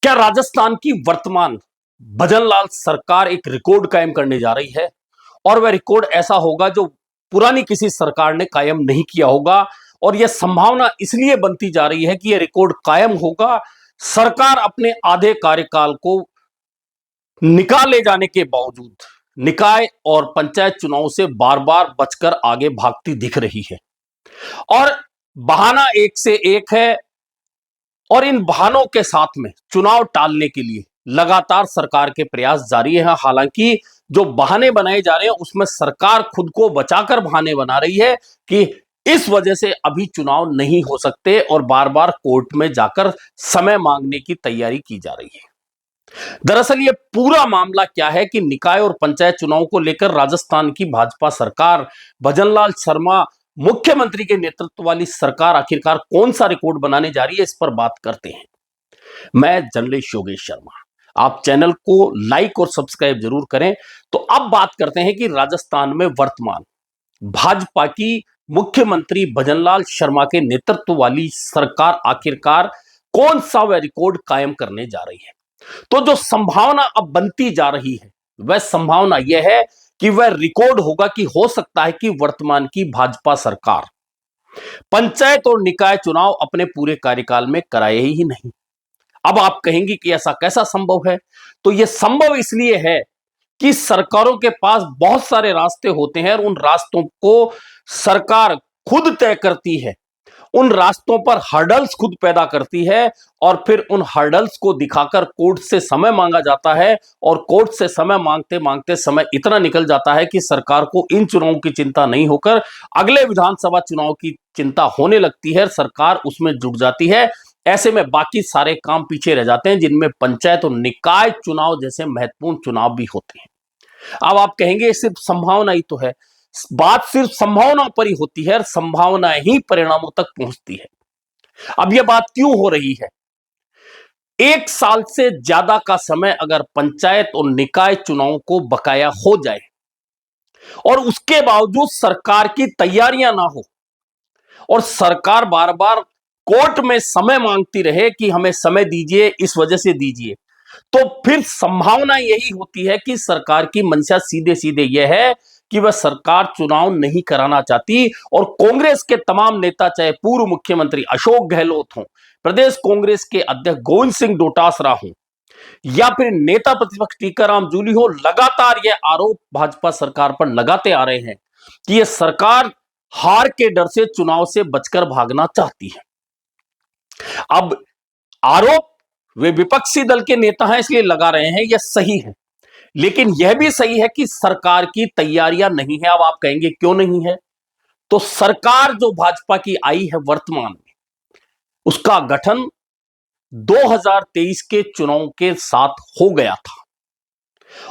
क्या राजस्थान की वर्तमान भजनलाल सरकार एक रिकॉर्ड कायम करने जा रही है? और वह रिकॉर्ड ऐसा होगा जो पुरानी किसी सरकार ने कायम नहीं किया होगा। और यह संभावना इसलिए बनती जा रही है कि यह रिकॉर्ड कायम होगा। सरकार अपने आधे कार्यकाल को निकाले जाने के बावजूद निकाय और पंचायत चुनाव से बार बार बचकर आगे भागती दिख रही है। और बहाना एक से एक है। और इन बहानों के साथ में चुनाव टालने के लिए लगातार सरकार के प्रयास जारी हैं। हालांकि जो बहाने बनाए जा रहे हैं उसमें सरकार खुद को बचाकर बहाने बना रही है कि इस वजह से अभी चुनाव नहीं हो सकते और बार बार कोर्ट में जाकर समय मांगने की तैयारी की जा रही है। दरअसल ये पूरा मामला क्या है कि निकाय और पंचायत चुनाव को लेकर राजस्थान की भाजपा सरकार, भजनलाल शर्मा मुख्यमंत्री के नेतृत्व वाली सरकार आखिरकार कौन सा रिकॉर्ड बनाने जा रही है, इस पर बात करते हैं। मैं जर्नलिस्ट योगेश शर्मा। आप चैनल को लाइक और सब्सक्राइब जरूर करें। तो अब बात करते हैं कि राजस्थान में वर्तमान भाजपा की मुख्यमंत्री भजनलाल शर्मा के नेतृत्व वाली सरकार आखिरकार कौन सा वह रिकॉर्ड कायम करने जा रही है। तो जो संभावना अब बनती जा रही है वह संभावना यह है कि वह रिकॉर्ड होगा कि हो सकता है कि वर्तमान की भाजपा सरकार पंचायत और निकाय चुनाव अपने पूरे कार्यकाल में कराए ही नहीं। अब आप कहेंगे कि ऐसा कैसा संभव है? तो यह संभव इसलिए है कि सरकारों के पास बहुत सारे रास्ते होते हैं और उन रास्तों को सरकार खुद तय करती है। उन रास्तों पर हर्डल्स खुद पैदा करती है और फिर उन हर्डल्स को दिखाकर कोर्ट से समय मांगा जाता है। और कोर्ट से समय मांगते मांगते समय इतना निकल जाता है कि सरकार को इन चुनावों की चिंता नहीं होकर अगले विधानसभा चुनाव की चिंता होने लगती है। सरकार उसमें जुट जाती है। ऐसे में बाकी सारे काम पीछे रह जाते हैं, जिनमें पंचायत और निकाय चुनाव जैसे महत्वपूर्ण चुनाव भी होते हैं। अब आप कहेंगे सिर्फ संभावना ही तो है। बात सिर्फ संभावना पर ही होती है और संभावना ही परिणामों तक पहुंचती है। अब यह बात क्यों हो रही है? एक साल से ज्यादा का समय अगर पंचायत और निकाय चुनाव को बकाया हो जाए और उसके बावजूद सरकार की तैयारियां ना हो और सरकार बार बार कोर्ट में समय मांगती रहे कि हमें समय दीजिए, इस वजह से दीजिए, तो फिर संभावना यही होती है कि सरकार की मंशा सीधे सीधे यह है कि वह सरकार चुनाव नहीं कराना चाहती। और कांग्रेस के तमाम नेता, चाहे पूर्व मुख्यमंत्री अशोक गहलोत हों, प्रदेश कांग्रेस के अध्यक्ष गोविंद सिंह डोटासरा हों या फिर नेता प्रतिपक्ष टीकाराम जूली हो, लगातार यह आरोप भाजपा सरकार पर लगाते आ रहे हैं कि यह सरकार हार के डर से चुनाव से बचकर भागना चाहती है। अब आरोप वे विपक्षी दल के नेता हैं इसलिए लगा रहे हैं, यह सही है। लेकिन यह भी सही है कि सरकार की तैयारियां नहीं है। अब आप कहेंगे क्यों नहीं है? तो सरकार जो भाजपा की आई है वर्तमान में, उसका गठन 2023 के चुनाव के साथ हो गया था।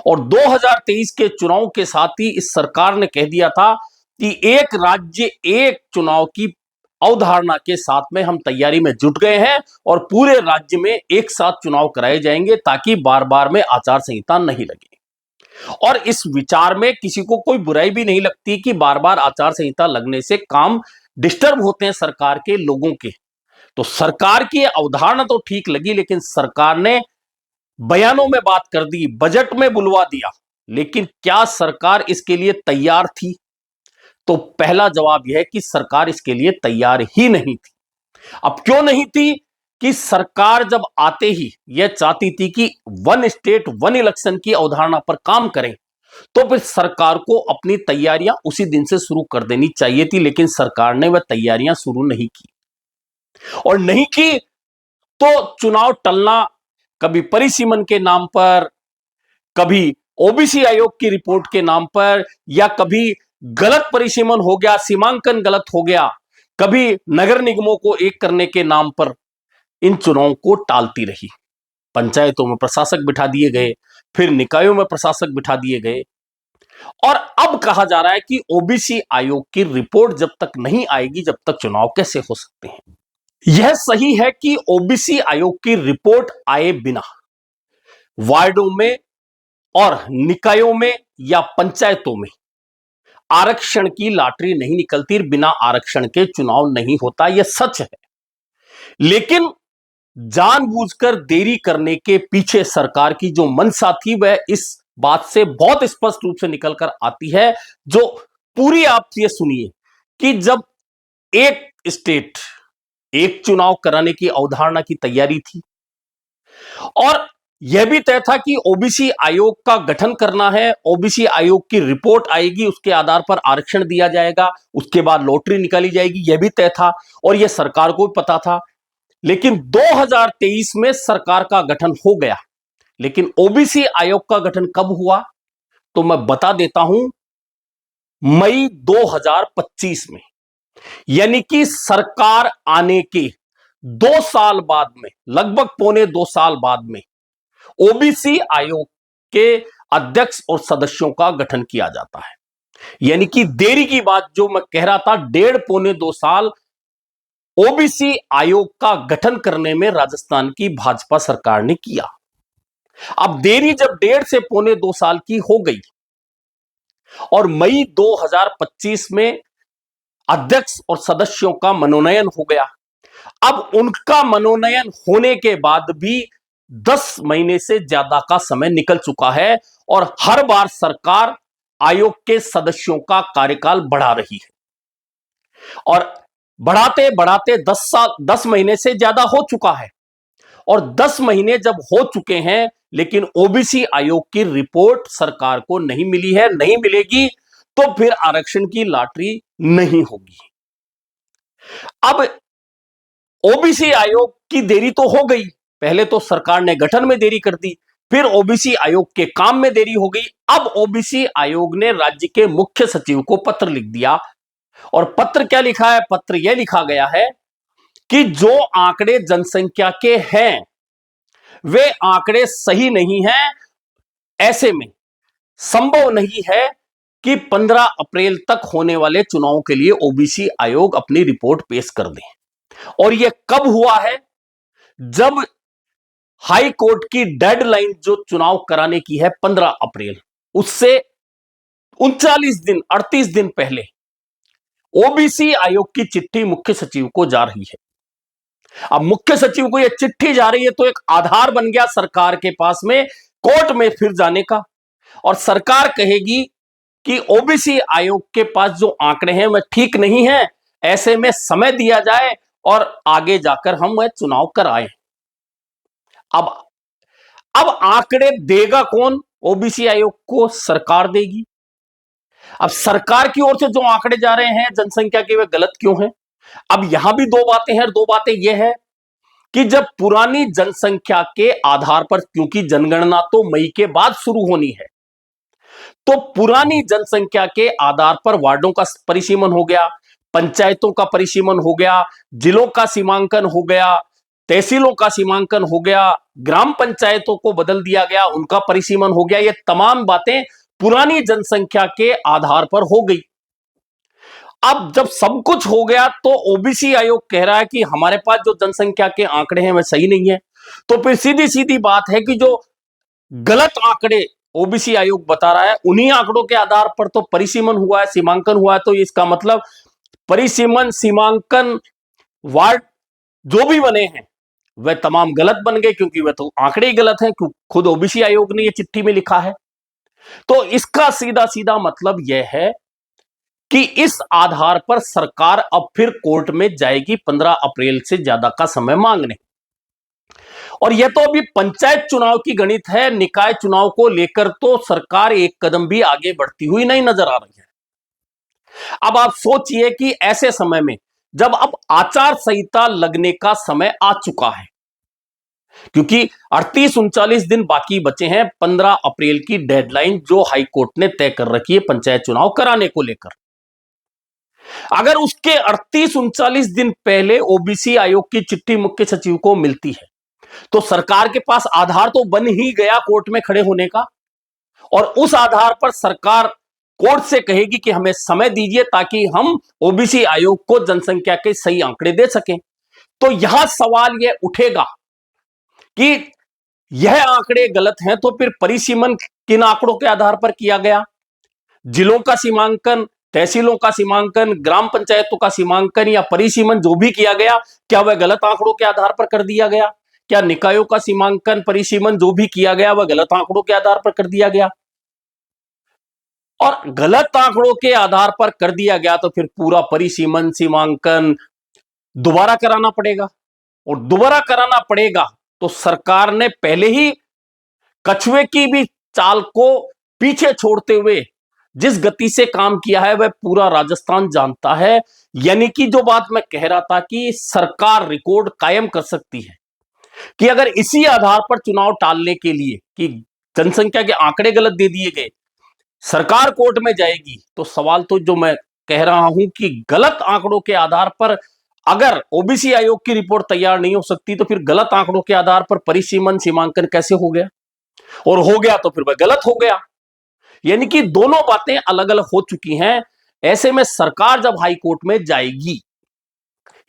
और 2023 के चुनाव के साथ ही इस सरकार ने कह दिया था कि एक राज्य एक चुनाव की अवधारणा के साथ में हम तैयारी में जुट गए हैं और पूरे राज्य में एक साथ चुनाव कराए जाएंगे ताकि बार बार में आचार संहिता नहीं लगे। और इस विचार में किसी को कोई बुराई भी नहीं लगती कि बार बार आचार संहिता लगने से काम डिस्टर्ब होते हैं सरकार के लोगों के। तो सरकार की अवधारणा तो ठीक लगी, लेकिन सरकार ने बयानों में बात कर दी, बजट में बुलवा दिया, लेकिन क्या सरकार इसके लिए तैयार थी? तो पहला जवाब यह है कि सरकार इसके लिए तैयार ही नहीं थी। अब क्यों नहीं थी? कि सरकार जब आते ही यह चाहती थी कि वन स्टेट वन इलेक्शन की अवधारणा पर काम करें, तो फिर सरकार को अपनी तैयारियां उसी दिन से शुरू कर देनी चाहिए थी। लेकिन सरकार ने वह तैयारियां शुरू नहीं की और नहीं की तो चुनाव टलना, कभी परिसीमन के नाम पर, कभी ओबीसी आयोग की रिपोर्ट के नाम पर, या कभी गलत परिसीमन हो गया, सीमांकन गलत हो गया, कभी नगर निगमों को एक करने के नाम पर इन चुनावों को टालती रही। पंचायतों में प्रशासक बिठा दिए गए, फिर निकायों में प्रशासक बिठा दिए गए। और अब कहा जा रहा है कि ओबीसी आयोग की रिपोर्ट जब तक नहीं आएगी जब तक चुनाव कैसे हो सकते हैं। यह सही है कि ओबीसी आयोग की रिपोर्ट आए बिना वार्डों में और निकायों में या पंचायतों में आरक्षण की लॉटरी नहीं निकलती, बिना आरक्षण के चुनाव नहीं होता, यह सच है। लेकिन जानबूझकर देरी करने के पीछे सरकार की जो मंशा थी वह इस बात से बहुत स्पष्ट रूप से निकलकर आती है। जो पूरी आप ये सुनिए कि जब एक स्टेट एक चुनाव कराने की अवधारणा की तैयारी थी और यह भी तय था कि ओबीसी आयोग का गठन करना है, ओबीसी आयोग की रिपोर्ट आएगी, उसके आधार पर आरक्षण दिया जाएगा, उसके बाद लॉटरी निकाली जाएगी, यह भी तय था और यह सरकार को भी पता था। लेकिन 2023 में सरकार का गठन हो गया, लेकिन ओबीसी आयोग का गठन कब हुआ तो मैं बता देता हूं, मई 2025 में, यानी कि सरकार आने के 2 साल बाद में, लगभग पौने 2 साल बाद में ओबीसी आयोग के अध्यक्ष और सदस्यों का गठन किया जाता है। यानी कि देरी की बात जो मैं कह रहा था, 1.5 पौने 2 साल ओबीसी आयोग का गठन करने में राजस्थान की भाजपा सरकार ने किया। अब देरी जब 1.5 से पौने 2 साल की हो गई और मई 2025 में अध्यक्ष और सदस्यों का मनोनयन हो गया। अब उनका मनोनयन होने के बाद भी 10 महीने से ज्यादा का समय निकल चुका है और हर बार सरकार आयोग के सदस्यों का कार्यकाल बढ़ा रही है और बढ़ाते बढ़ाते 10 महीने से ज्यादा हो चुका है और 10 महीने जब हो चुके हैं, लेकिन ओबीसी आयोग की रिपोर्ट सरकार को नहीं मिली है, नहीं मिलेगी तो फिर आरक्षण की लॉटरी नहीं होगी। अब ओबीसी आयोग की देरी तो हो गई, पहले तो सरकार ने गठन में देरी कर दी, फिर ओबीसी आयोग के काम में देरी हो गई। अब ओबीसी आयोग ने राज्य के मुख्य सचिव को पत्र लिख दिया और पत्र क्या लिखा है, पत्र यह लिखा गया है कि जो आंकड़े जनसंख्या के हैं वे आंकड़े सही नहीं हैं, ऐसे में संभव नहीं है कि 15 अप्रैल तक होने वाले चुनावों के लिए ओबीसी आयोग अपनी रिपोर्ट पेश कर दे। और यह कब हुआ है, जब हाई कोर्ट की डेडलाइन जो चुनाव कराने की है 15 अप्रैल, उससे 39 दिन 38 दिन पहले ओबीसी आयोग की चिट्ठी मुख्य सचिव को जा रही है। अब मुख्य सचिव को यह चिट्ठी जा रही है तो एक आधार बन गया सरकार के पास में कोर्ट में फिर जाने का, और सरकार कहेगी कि ओबीसी आयोग के पास जो आंकड़े हैं वह ठीक नहीं है, ऐसे में समय दिया जाए और आगे जाकर हम वह चुनाव कराएं। अब आंकड़े देगा कौन, ओबीसी आयोग को सरकार देगी। अब सरकार की ओर से जो आंकड़े जा रहे हैं जनसंख्या के, वे गलत क्यों हैं। अब यहां भी दो बातें हैं, दो बातें यह है कि जब पुरानी जनसंख्या के आधार पर, क्योंकि जनगणना तो मई के बाद शुरू होनी है, तो पुरानी जनसंख्या के आधार पर वार्डों का परिसीमन हो गया, पंचायतों का परिसीमन हो गया, जिलों का सीमांकन हो गया, तहसीलों का सीमांकन हो गया, ग्राम पंचायतों को बदल दिया गया, उनका परिसीमन हो गया। ये तमाम बातें पुरानी जनसंख्या के आधार पर हो गई। अब जब सब कुछ हो गया तो ओबीसी आयोग कह रहा है कि हमारे पास जो जनसंख्या के आंकड़े हैं वह सही नहीं है। तो फिर सीधी सीधी बात है कि जो गलत आंकड़े ओबीसी आयोग बता रहा है, उन्हीं आंकड़ों के आधार पर तो परिसीमन हुआ है, सीमांकन हुआ है, तो इसका मतलब परिसीमन, सीमांकन, वार्ड जो भी बने हैं वह तमाम गलत बन गए, क्योंकि वह तो आंकड़े ही गलत हैं, खुद ओबीसी आयोग ने यह चिट्ठी में लिखा है। तो इसका सीधा सीधा मतलब यह है कि इस आधार पर सरकार अब फिर कोर्ट में जाएगी 15 अप्रैल से ज्यादा का समय मांगने। और यह तो अभी पंचायत चुनाव की गणित है, निकाय चुनाव को लेकर तो सरकार एक कदम भी आगे बढ़ती हुई नहीं नजर आ रही है। अब आप सोचिए कि ऐसे समय में जब अब आचार संहिता लगने का समय आ चुका है, क्योंकि 38-39 दिन बाकी बचे हैं 15 अप्रैल की डेडलाइन जो हाई कोर्ट ने तय कर रखी है पंचायत चुनाव कराने को लेकर। अगर उसके 38-39 दिन पहले ओबीसी आयोग की चिट्ठी मुख्य सचिव को मिलती है तो सरकार के पास आधार तो बन ही गया कोर्ट में खड़े होने का, और उस आधार पर सरकार कोर्ट से कहेगी कि हमें समय दीजिए ताकि हम ओबीसी आयोग को जनसंख्या के सही आंकड़े दे सकें। तो यहां सवाल यह उठेगा कि यह आंकड़े गलत हैं तो फिर परिसीमन किन आंकड़ों के आधार पर किया गया, जिलों का सीमांकन, तहसीलों का सीमांकन, ग्राम पंचायतों का सीमांकन या परिसीमन जो भी किया गया, क्या वह गलत आंकड़ों के आधार पर कर दिया गया। क्या निकायों का सीमांकन परिसीमन जो भी किया गया वह गलत आंकड़ों के आधार पर कर दिया गया? और गलत आंकड़ों के आधार पर कर दिया गया तो फिर पूरा परिसीमन सीमांकन दोबारा कराना पड़ेगा, और दोबारा कराना पड़ेगा तो सरकार ने पहले ही कछुए की भी चाल को पीछे छोड़ते हुए जिस गति से काम किया है वह पूरा राजस्थान जानता है। यानी कि जो बात मैं कह रहा था कि सरकार रिकॉर्ड कायम कर सकती है कि अगर इसी आधार पर चुनाव टालने के लिए कि जनसंख्या के आंकड़े गलत दे दिए गए, सरकार कोर्ट में जाएगी, तो सवाल तो जो मैं कह रहा हूं कि गलत आंकड़ों के आधार पर अगर ओबीसी आयोग की रिपोर्ट तैयार नहीं हो सकती तो फिर गलत आंकड़ों के आधार पर परिसीमन सीमांकन कैसे हो गया? और हो गया तो फिर वह गलत हो गया। यानी कि दोनों बातें अलग अलग हो चुकी हैं। ऐसे में सरकार जब हाई कोर्ट में जाएगी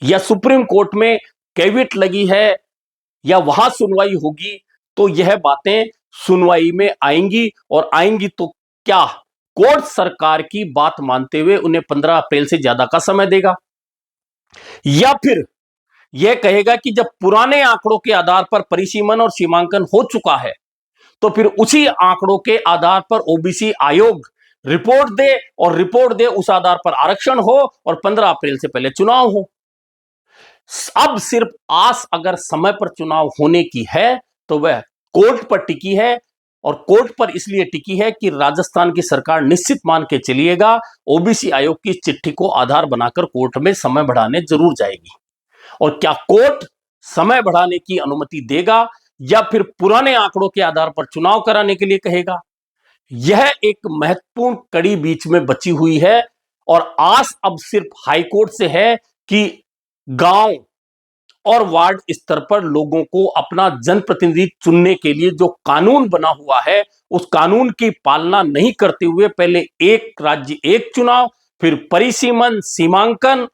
या सुप्रीम कोर्ट में कैविट लगी है या वहां सुनवाई होगी, तो यह बातें सुनवाई में आएंगी, और आएंगी तो क्या कोर्ट सरकार की बात मानते हुए उन्हें 15 अप्रैल से ज्यादा का समय देगा, या फिर यह कहेगा कि जब पुराने आंकड़ों के आधार पर परिसीमन और सीमांकन हो चुका है तो फिर उसी आंकड़ों के आधार पर ओबीसी आयोग रिपोर्ट दे, और रिपोर्ट दे उस आधार पर आरक्षण हो और 15 अप्रैल से पहले चुनाव हो। अब सिर्फ आस अगर समय पर चुनाव होने की है तो वह कोर्ट पर टिकी है, और कोर्ट पर इसलिए टिकी है कि राजस्थान की सरकार निश्चित मान के चलिएगा ओबीसी आयोग की चिट्ठी को आधार बनाकर कोर्ट में समय बढ़ाने जरूर जाएगी। और क्या कोर्ट समय बढ़ाने की अनुमति देगा या फिर पुराने आंकड़ों के आधार पर चुनाव कराने के लिए कहेगा? यह एक महत्वपूर्ण कड़ी बीच में बची हुई है, और आस अब सिर्फ हाईकोर्ट से है कि गांव और वार्ड स्तर पर लोगों को अपना जनप्रतिनिधि चुनने के लिए जो कानून बना हुआ है उस कानून की पालना नहीं करते हुए पहले एक राज्य एक चुनाव, फिर परिसीमन सीमांकन,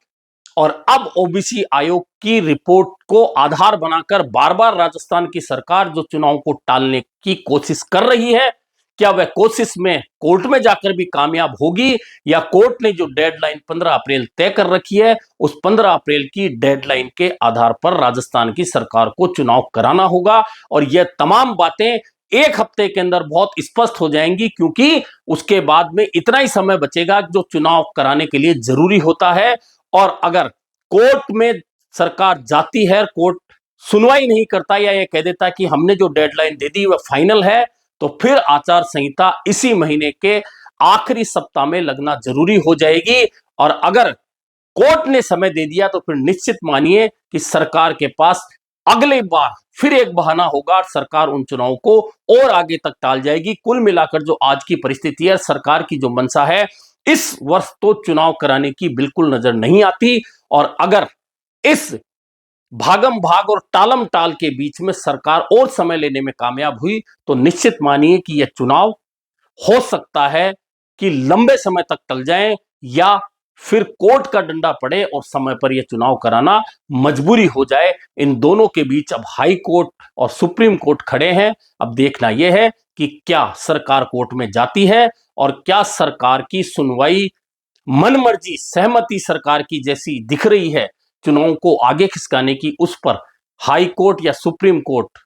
और अब ओबीसी आयोग की रिपोर्ट को आधार बनाकर बार बार राजस्थान की सरकार जो चुनाव को टालने की कोशिश कर रही है, क्या वह कोशिश में कोर्ट में जाकर भी कामयाब होगी, या कोर्ट ने जो डेडलाइन 15 अप्रैल तय कर रखी है उस 15 अप्रैल की डेडलाइन के आधार पर राजस्थान की सरकार को चुनाव कराना होगा? और यह तमाम बातें एक हफ्ते के अंदर बहुत स्पष्ट हो जाएंगी, क्योंकि उसके बाद में इतना ही समय बचेगा जो चुनाव कराने के लिए जरूरी होता है। और अगर कोर्ट में सरकार जाती है, कोर्ट सुनवाई नहीं करता या ये कह देता कि हमने जो डेडलाइन दे दी वह फाइनल है, तो फिर आचार संहिता इसी महीने के आखिरी सप्ताह में लगना जरूरी हो जाएगी। और अगर कोर्ट ने समय दे दिया तो फिर निश्चित मानिए कि सरकार के पास अगले बार फिर एक बहाना होगा, सरकार उन चुनावों को और आगे तक टाल जाएगी। कुल मिलाकर जो आज की परिस्थिति है, सरकार की जो मंशा है, इस वर्ष तो चुनाव कराने की बिल्कुल नजर नहीं आती, और अगर इस भागम भाग और टालम टाल के बीच में सरकार और समय लेने में कामयाब हुई तो निश्चित मानिए कि यह चुनाव हो सकता है कि लंबे समय तक टल जाए, या फिर कोर्ट का डंडा पड़े और समय पर यह चुनाव कराना मजबूरी हो जाए। इन दोनों के बीच अब हाई कोर्ट और सुप्रीम कोर्ट खड़े हैं। अब देखना यह है कि क्या सरकार कोर्ट में जाती है और क्या सरकार की सुनवाई मनमर्जी सहमति सरकार की जैसी दिख रही है चुनाव को आगे खिसकाने की, उस पर हाई कोर्ट या सुप्रीम कोर्ट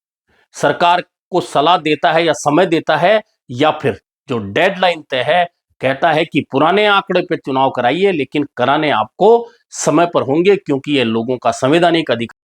सरकार को सलाह देता है या समय देता है, या फिर जो डेडलाइन तय है कहता है कि पुराने आंकड़े पे चुनाव कराइए लेकिन कराने आपको समय पर होंगे, क्योंकि ये लोगों का संवैधानिक अधिकार